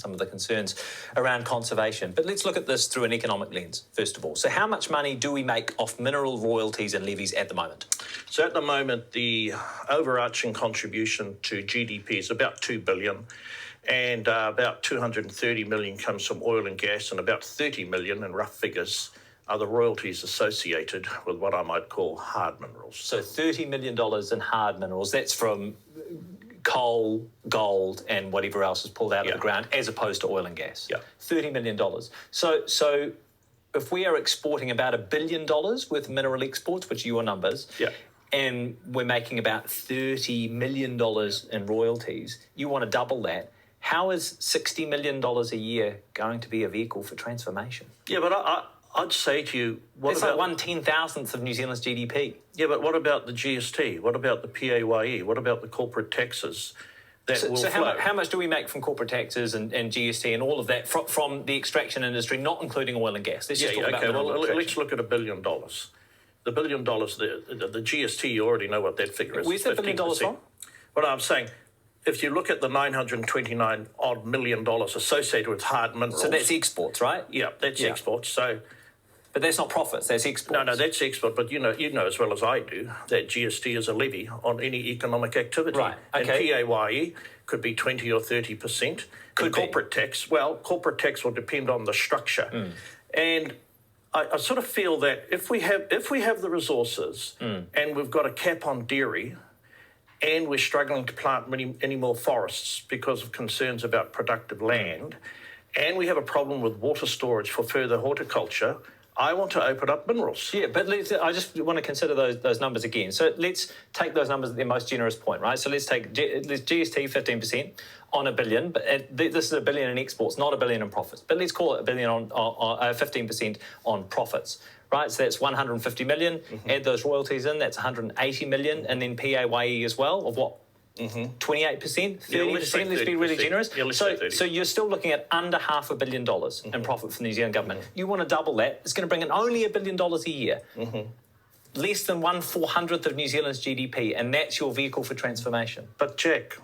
some of the concerns around conservation. But let's look at this through an economic lens, first of all. So how much money do we make off mineral royalties and levies at the moment? So at the moment, the overarching contribution to GDP is about $2 billion, and about 230 million comes from oil and gas, and about 30 million, in rough figures, are the royalties associated with what I might call hard minerals. So $30 million in hard minerals, that's from coal, gold, and whatever else is pulled out of the ground, as opposed to oil and gas. Yeah. $30 million. So if we are exporting about $1 billion worth of mineral exports, which are your numbers, and we're making about $30 million in royalties, you want to double that. How is $60 million a year going to be a vehicle for transformation? Yeah, but I'd say to you... It's like 1/10,000th of New Zealand's GDP. Yeah, but what about the GST? What about the PAYE? What about the corporate taxes that will flow? How much do we make from corporate taxes and GST and all of that from the extraction industry, not including oil and gas? Let's just talk about let's look at $1 billion. The $1 billion, the GST, you already know what that figure is. Where's that $1 billion from? Well, I'm saying, if you look at the $929 million associated with hard minerals... So that's exports, right? Yeah, that's exports. But that's not profits, that's exports. No, that's export. But you know as well as I do that GST is a levy on any economic activity. Right, okay. And PAYE could be 20 or 30%. Could be. Corporate tax, well, corporate tax will depend on the structure. And I sort of feel that if we have the resources and we've got a cap on dairy, and we're struggling to plant any more forests because of concerns about productive land, and we have a problem with water storage for further horticulture, I want to open up minerals. Yeah, but I just want to consider those numbers again. So let's take those numbers at their most generous point, right? So let's take GST 15% on $1 billion, but this is $1 billion in exports, not $1 billion in profits. But let's call it $1 billion on 15% on profits, right? So that's 150 million. Add those royalties in, that's 180 million, and then PAYE as well of what? 28%, 30%, let's be really generous. Yeah, so you're still looking at under $500 million in profit for the New Zealand government. You want to double that, it's going to bring in only $1 billion a year. Less than 1/400th of New Zealand's GDP, and that's your vehicle for transformation. But Jack,